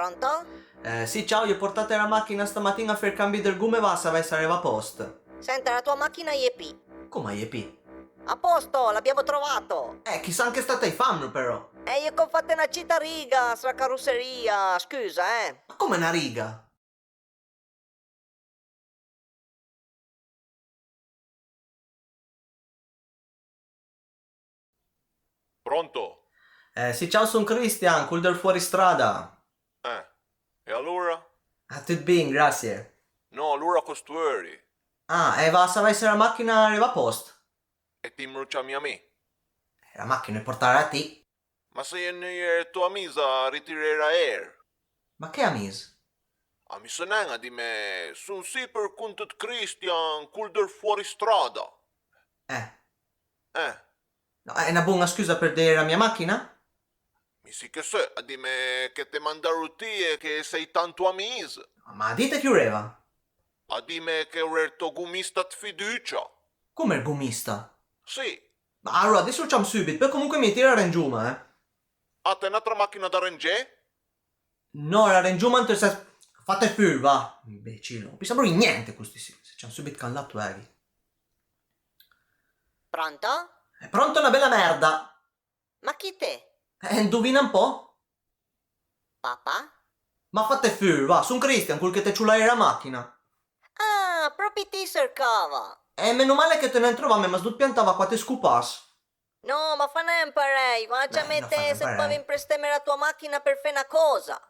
Pronto? Sì, ciao, io ho portato la macchina stamattina per il cambio del gume, va, se vai sareva a posto. Senta, la tua macchina IEP. Come IEP? A posto, l'abbiamo trovato. Chissà anche stata i fanno però. E io che ho fatto una cita riga sulla carrosseria, scusa, Ma come una riga? Pronto? Sì, ciao, sono Christian, quel del fuoristrada. E allora? Tutto bene, grazie. No, allora costueri. Va, se vai se la macchina arriva a posto. E ti imbrocciami a me. La macchina è portare a te. Ma se tua amica ritirerà air. Ma che amis? A mi sonena di me, sono sì per conto di Christian, quel del fuoristrada. No, è una buona scusa per dire la mia macchina? Mi sì che se, a di me che te mandarono te e che sei tanto amico. Ma dite che ureva. A di me che ero il tuo gumista di fiducia. Come il gomista? Sì. Ma allora, adesso facciamo subito, poi comunque mi tirare in giù, A te un'altra macchina da rangere? No, la Rengiuman se fate full, va. Imbecille, non mi sembra di niente questi sì. Se ci hanno subito callato, Pronto? È pronta una bella merda. Ma chi te? Indovina un po'? Papà? Ma fate full, va. Sono Christian, quel che te ciulai la macchina. Ah, proprio ti cercava. E meno male che te ne trovame, ma sdut piantava qua te scupas. No, ma fa non parei, ma ci Non fa mette se parei. poi imprestare la tua macchina per fare una cosa.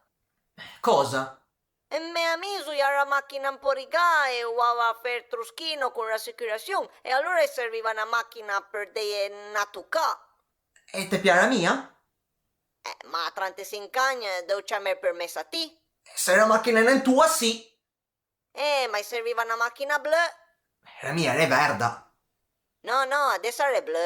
Cosa? E me amico ha la macchina un po' rigà e aveva per truschino con l'assicurazione e allora serviva una macchina per dei natucà. E te piace la mia? Ma a 35 anni devo chiamare permesso a te. Se la macchina non è tua, sì. Ma serviva una macchina blu. La mia è verda. No, adesso è blu.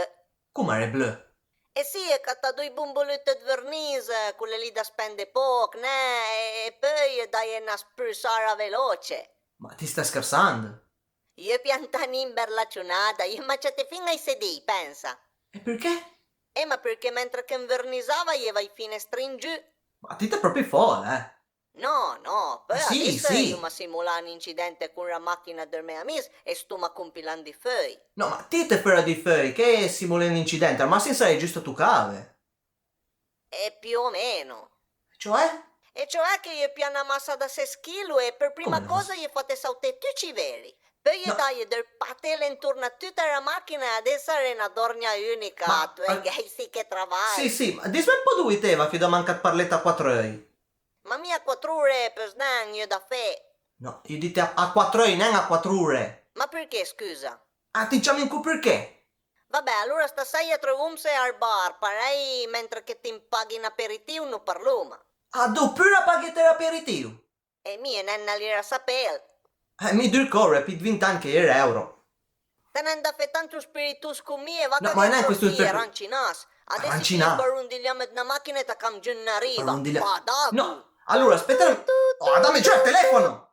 Come è blu? Eh sì, è catta due bombolette di vernice, quelle lì da spende poco, né? E poi dai una spruzzata veloce. Ma ti stai scherzando? Io piantani in berlaccionata, io macciate fino ai sedili, pensa. E perché? Ma perché mentre che invernizava io vai finestrini in giù. Ma ti è proprio folle, No, poi Sì, adesso sì. io mi simula un incidente con la macchina del mio amico e sto ma compilando i fai. No, ma ti te per di fai, che simula un incidente, ma senza sei giusto tu cave. E più o meno. Cioè? E cioè che io piano una massa da 6 kg e per prima Come cosa gli fate saltare tutti i veri. Poi gli No. dai del patele intorno a tutta la macchina e adesso è una dornia unica. Ma- Tu hai sì che travai. Sì, ma dimmi un po' dove te va che da manca parletta a 4 euro. Ma mia 4 ore per snagno da fe. No, io dite a 4 euro, non a 4 ore. Ma perché scusa? Diciamo in cui perché? Vabbè, allora stasera troviamoci al bar, parei mentre che ti paghi un aperitivo non parliamo. Doppio la paghetta l'aperitivo. E mia nanna lira sapere. Mi dur corre, più di 20 anche euro. Te ne da fe tanto spiritus con me e va No, che ma non è dentro questo il chi per- arancinas. Adesso Arancinas? ti barundigliamo una macchina e ti cam giù in riva. Barundiglia- Ma dagu. No, allora aspetta. Dammi giù il telefono!